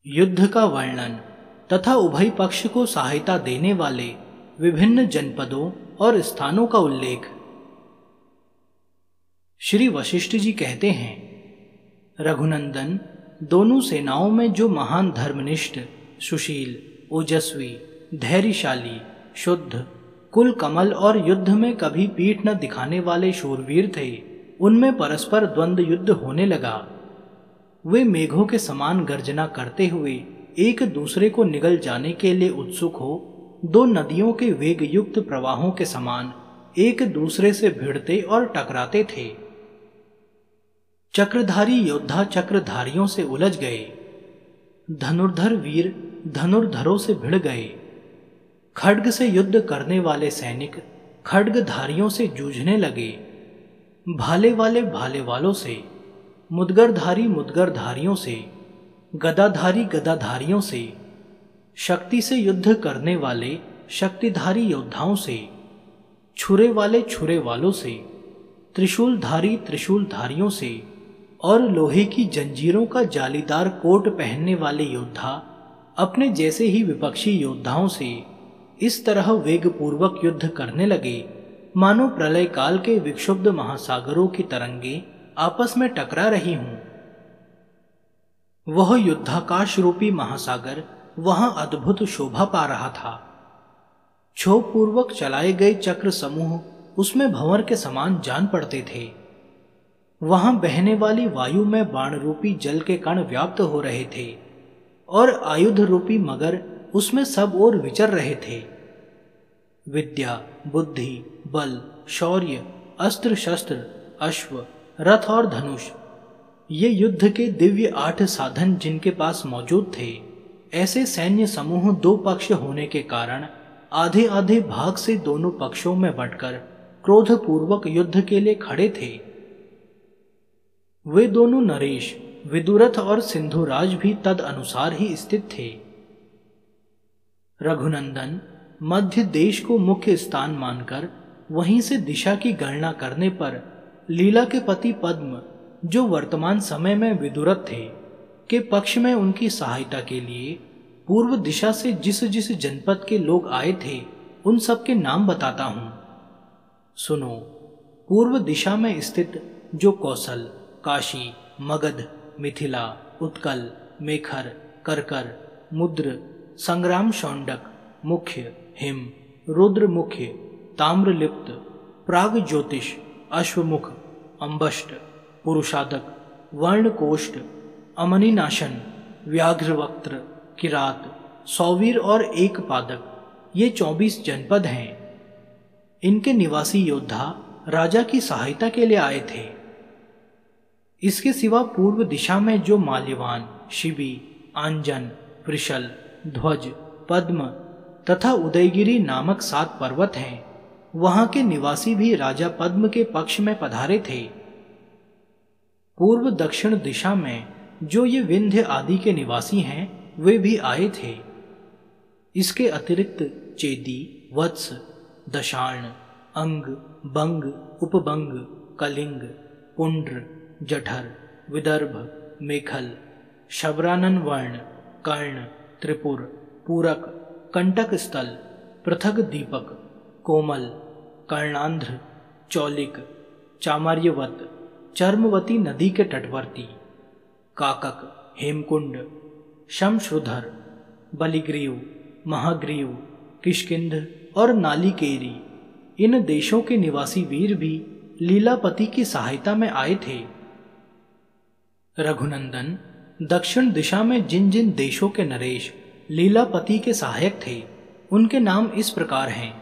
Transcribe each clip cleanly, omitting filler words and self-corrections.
युद्ध का वर्णन तथा उभय पक्ष को सहायता देने वाले विभिन्न जनपदों और स्थानों का उल्लेख। श्री वशिष्ठ जी कहते हैं, रघुनंदन, दोनों सेनाओं में जो महान धर्मनिष्ठ, सुशील, ओजस्वी, धैर्यशाली, शुद्ध, कुल कमल और युद्ध में कभी पीठ न दिखाने वाले शूरवीर थे, उनमें परस्पर द्वंद्व युद्ध होने लगा। वे मेघों के समान गर्जना करते हुए एक दूसरे को निगल जाने के लिए उत्सुक हो, दो नदियों के वेग युक्त प्रवाहों के समान एक दूसरे से भिड़ते और टकराते थे। चक्रधारी योद्धा चक्रधारियों से उलझ गए, धनुर्धर वीर धनुर्धरों से भिड़ गए, खड्ग से युद्ध करने वाले सैनिक खड्गधारियों से जूझने लगे, भाले वाले भाले वालों से, मुदगरधारी मुदगरधारियों से, गदाधारी गदाधारियों से, शक्ति से युद्ध करने वाले शक्तिधारी योद्धाओं से, छुरे वाले छुरे वालों से, त्रिशूलधारी त्रिशूलधारियों से और लोहे की जंजीरों का जालीदार कोट पहनने वाले योद्धा अपने जैसे ही विपक्षी योद्धाओं से इस तरह वेगपूर्वक युद्ध करने लगे मानो प्रलय काल के विक्षुब्ध महासागरों की तरंगे आपस में टकरा रही हूं। वह युद्धाकाश रूपी महासागर वहां अद्भुत शोभा पा रहा था। क्षोभ पूर्वक चलाए गए चक्र समूह उसमें भंवर के समान जान पड़ते थे। वहां बहने वाली वायु में बाण रूपी जल के कण व्याप्त हो रहे थे और आयुध रूपी मगर उसमें सब ओर विचर रहे थे। विद्या, बुद्धि, बल, शौर्य, अस्त्र शस्त्र, अश्व, रथ और धनुष, ये युद्ध के दिव्य 8 साधन जिनके पास मौजूद थे, ऐसे सैन्य समूह दो पक्ष होने के कारण आधे आधे भाग से दोनों पक्षों में बंटकर क्रोधपूर्वक युद्ध के लिए खड़े थे। वे दोनों नरेश, विदुरथ और सिंधुराज भी तद अनुसार ही स्थित थे। रघुनंदन, मध्य देश को मुख्य स्थान मानकर वहीं से दिशा की गणना करने पर लीला के पति पद्म, जो वर्तमान समय में विदुरथ थे, के पक्ष में उनकी सहायता के लिए पूर्व दिशा से जिस जिस जनपद के लोग आए थे उन सब के नाम बताता हूं। सुनो। पूर्व दिशा में स्थित जो कौशल, काशी, मगध, मिथिला, उत्कल, मेखर, करकर, मुद्र, संग्राम शौंडक, मुख्य, हिम, रुद्र मुख्य, ताम्रलिप्त, प्राग ज्योतिष, अश्वमुख, अंबष्ट, पुरुषादक, वर्णकोष्ठ, अमनिनाशन, व्याघ्रवक्त्र, किरात, सौवीर और एक पादक, ये 24 जनपद हैं। इनके निवासी योद्धा राजा की सहायता के लिए आए थे। इसके सिवा पूर्व दिशा में जो माल्यवान, शिबी, आंजन, वृषल, ध्वज, पद्म तथा उदयगिरी नामक 7 पर्वत हैं, वहां के निवासी भी राजा पद्म के पक्ष में पधारे थे। पूर्व दक्षिण दिशा में जो ये विंध्य आदि के निवासी हैं, वे भी आए थे। इसके अतिरिक्त चेदी, वत्स, दशार्ण, अंग, बंग, उपबंग, कलिंग, पुंड्र, जठर, विदर्भ, मेखल, शबरानन वर्ण, कर्ण, त्रिपुर, पूरक, कंटक स्थल, पृथक दीपक, कोमल, कर्णांध्र, चौलिक, चामार्यवत, चर्मवती नदी के तटवर्ती, काकक, हेमकुंड, शमश्रुधर, बलिग्रीव, महाग्रीव, किष्किंध और नालिकेरी, इन देशों के निवासी वीर भी लीलापति की सहायता में आए थे। रघुनंदन, दक्षिण दिशा में जिन जिन देशों के नरेश लीलापति के सहायक थे, उनके नाम इस प्रकार हैं: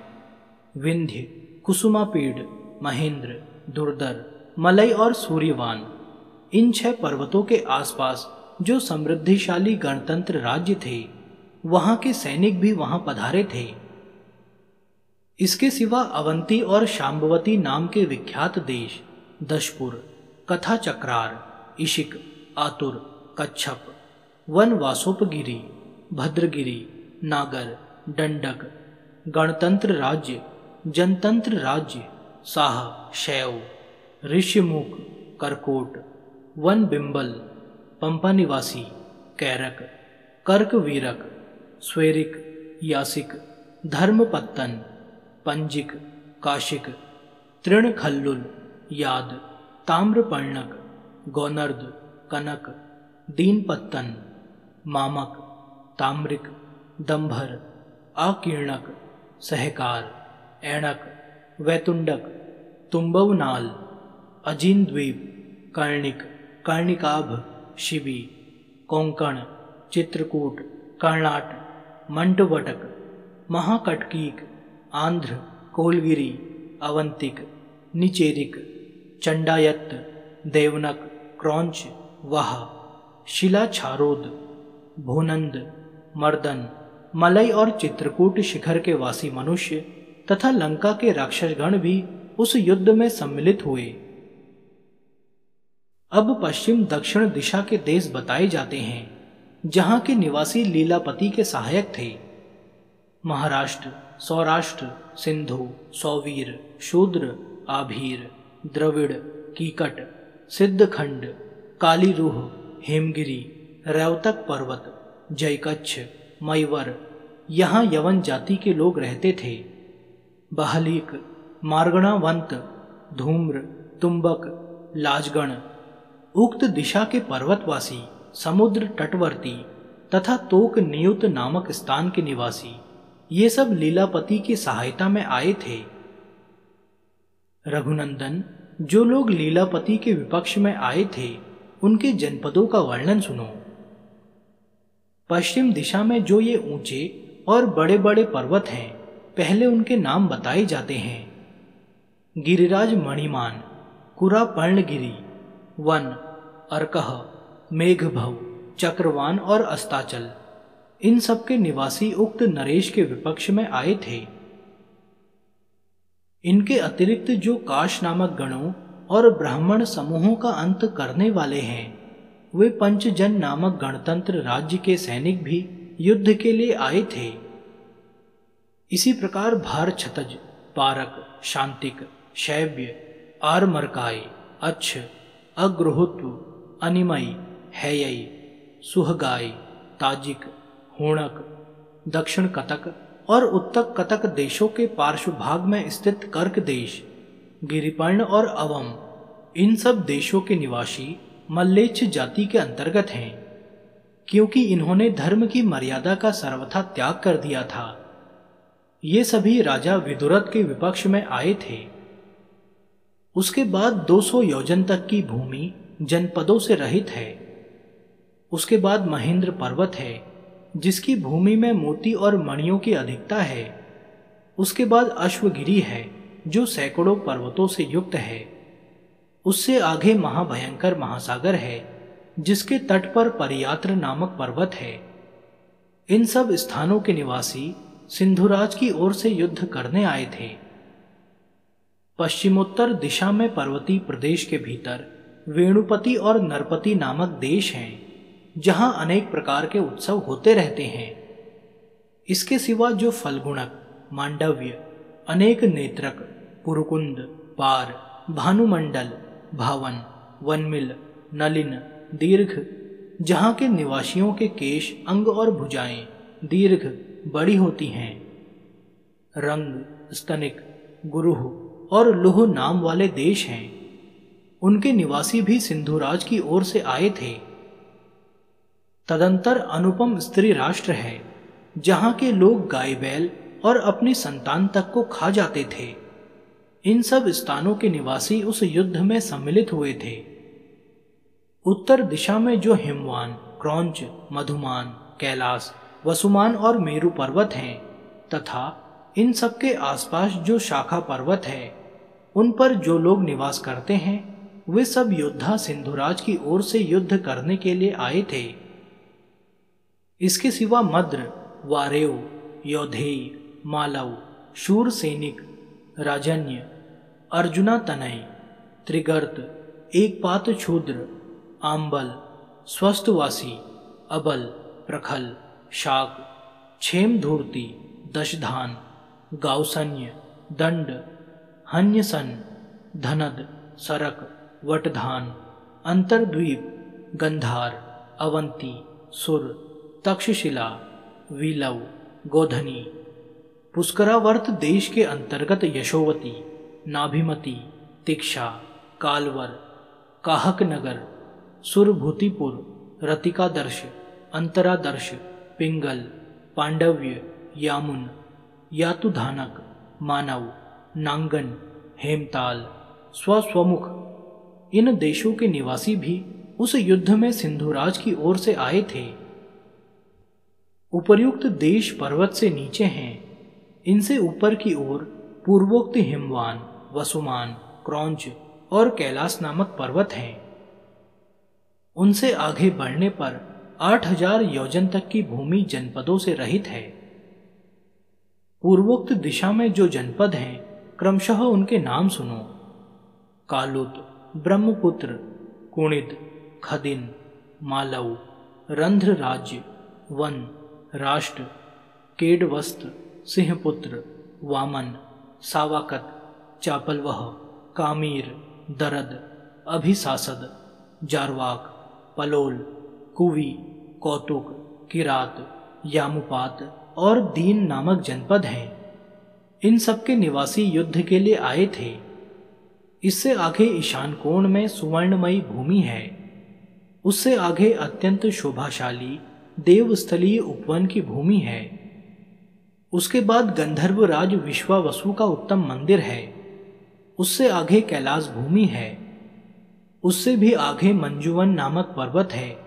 विंध्य, कुसुमापीड, महेंद्र, दुर्धर, मलय और सूर्यवान। इन 6 पर्वतों के आसपास जो समृद्धिशाली गणतंत्र राज्य थे, वहां के सैनिक भी वहां पधारे थे। इसके सिवा अवंती और शांबवती नाम के विख्यात देश दशपुर, कथा चक्रार, इशिक, आतुर, कच्छप, वन वासोपगिरी, भद्रगिरी, नागर, दंडक, गणतंत्र राज्य, जनतंत्र राज्य, साह, शैव, ऋष्यमुख, करकोट, वन बिंबल, पंपा निवासी, कैरक, कर्क वीरक, स्वेरिक, यासिक, धर्मपत्तन, पंजिक, काशिक, तृणखल्लुल, याद, ताम्रपर्णक, गौनर्द, कनक, दीनपत्तन, मामक, ताम्रिक, दंभर, आकीर्णक, सहकार, ऐणक, वैतुंडक, तुम्बवनाल, अजीनद्वीप, कर्णिक, कर्णिकाभ, शिबी, कोंकण, चित्रकूट, कर्णाट, मंटवटक, महाकटकीक, आंध्र, कोलगिरी, अवंतिक, निचेरिक, चंडायत्त, देवनक, क्रौंच, वाह, शिलाछारोद, भोनंद, मर्दन, मलय और चित्रकूट शिखर के वासी मनुष्य तथा लंका के राक्षसगण भी उस युद्ध में सम्मिलित हुए। अब पश्चिम दक्षिण दिशा के देश बताए जाते हैं जहां के निवासी लीलापति के सहायक थे। महाराष्ट्र, सौराष्ट्र, सिंधु, सौवीर, शूद्र, आभीर, द्रविड़, कीकट, सिद्धखंड, कालीरूह, हेमगिरी, रेवतक पर्वत, जयकच्छ, मयवर, यहाँ यवन जाति के लोग रहते थे। बहलीक, मार्गणावंत, धूम्र, तुम्बक, लाजगण, उक्त दिशा के पर्वतवासी, समुद्र तटवर्ती तथा तोक नियुत नामक स्थान के निवासी, ये सब लीलापति की सहायता में आए थे। रघुनंदन, जो लोग लीलापति के विपक्ष में आए थे उनके जनपदों का वर्णन सुनो। पश्चिम दिशा में जो ये ऊंचे और बड़े बड़े पर्वत हैं, पहले उनके नाम बताए जाते हैं। गिरिराज मणिमान, कुरा पर्णगिरी, वन, अर्कह, मेघभव, चक्रवान और अस्ताचल, इन सब के निवासी उक्त नरेश के विपक्ष में आए थे। इनके अतिरिक्त जो काश नामक गणों और ब्राह्मण समूहों का अंत करने वाले हैं, वे पंचजन नामक गणतंत्र राज्य के सैनिक भी युद्ध के लिए आए थे। इसी प्रकार भार छतज, पारक, शांतिक, शैव्य, आरमरकाय, अच्छ, अग्रहुत्व, अनिमय, हैयई, सुहगाय, ताजिक, होणक, दक्षिण कतक और उत्तर कतक देशों के पार्श्व भाग में स्थित कर्क देश, गिरिपर्ण और अवम, इन सब देशों के निवासी मल्लेच्छ जाति के अंतर्गत हैं, क्योंकि इन्होंने धर्म की मर्यादा का सर्वथा त्याग कर दिया था। ये सभी राजा विदुरथ के विपक्ष में आए थे। उसके बाद 200 योजन तक की भूमि जनपदों से रहित है। उसके बाद महेंद्र पर्वत है, जिसकी भूमि में मोती और मणियों की अधिकता है। उसके बाद अश्वगिरी है, जो सैकड़ों पर्वतों से युक्त है। उससे आगे महाभयंकर महासागर है, जिसके तट पर परियात्र नामक पर्वत है। इन सब स्थानों के निवासी सिंधुराज की ओर से युद्ध करने आए थे। पश्चिमोत्तर दिशा में पर्वतीय प्रदेश के भीतर वेणुपति और नरपति नामक देश हैं, जहां अनेक प्रकार के उत्सव होते रहते हैं। इसके सिवा जो फलगुणक, मांडव्य, अनेक नेत्रक, पुरुकुंद, पार, भानुमंडल, भावन, वनमिल, नलिन, दीर्घ, जहां के निवासियों के केश, अंग और भुजाएं दीर्घ बड़ी होती हैं, रंग, स्तनिक, गुरुह और लुह नाम वाले देश हैं। उनके निवासी भी सिंधुराज की ओर से आए थे। तदंतर अनुपम स्त्री राष्ट्र है, जहां के लोग गाय बैल और अपनी संतान तक को खा जाते थे। इन सब स्थानों के निवासी उस युद्ध में सम्मिलित हुए थे। उत्तर दिशा में जो हिमवान, क्रौंच, मधुमान, कैलाश, वसुमान और मेरु पर्वत हैं, तथा इन सब के आसपास जो शाखा पर्वत है, उन पर जो लोग निवास करते हैं, वे सब योद्धा सिंधुराज की ओर से युद्ध करने के लिए आए थे। इसके सिवा मद्र, वारेव, योधेय, मालव, शूर सैनिक, राजन्य, अर्जुना तनय, त्रिगर्त, एकपात क्षुद्र, आंबल, स्वस्थवासी, अबल, प्रखल, शाक, क्षेम धूर्ति, दशधान, गावसन्य, दंड, हन्यसन, धनद, सरक, वटधान, अंतरद्वीप, गंधार, अवंती, सुर, तक्षशिला, वीलव, गोधनी। पुष्करावर्त देश के अंतर्गत यशोवती, नाभिमती, तिक्षा, कालवर, काहकनगर, सुरभूतिपुर, रतिकादर्श, अंतरादर्श, पिंगल, पांडव्य, यामुन, यातुधानक, मानव, नांगन, हेमताल, स्वस्वमुख, इन देशों के निवासी भी उस युद्ध में सिंधुराज की ओर से आए थे। उपर्युक्त देश पर्वत से नीचे हैं। इनसे ऊपर की ओर पूर्वोक्त हिमवान, वसुमान, क्रौंच और कैलाश नामक पर्वत हैं। उनसे आगे बढ़ने पर 8000 योजन तक की भूमि जनपदों से रहित है। पूर्वोक्त दिशा में जो जनपद हैं, क्रमशः उनके नाम सुनो: कालुत, ब्रह्मपुत्र, कुणिद, खदिन, मालव, रंध्र राज्य, वन, राष्ट्र, केडवस्त, सिंहपुत्र, वामन, सावाकत, चापलवह, कामीर, दरद, अभिसासद, जारवाक, पलोल, कुवी, कौतुक, किरात, यामुपात और दीन नामक जनपद हैं। इन सबके निवासी युद्ध के लिए आए थे। इससे आगे ईशान कोण में सुवर्णमयी भूमि है। उससे आगे अत्यंत शोभाशाली देवस्थलीय उपवन की भूमि है। उसके बाद गंधर्वराज विश्वावसु का उत्तम मंदिर है। उससे आगे कैलाश भूमि है। उससे भी आगे मंजुवन नामक पर्वत है,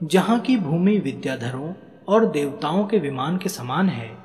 जहाँ की भूमि विद्याधरों और देवताओं के विमान के समान है।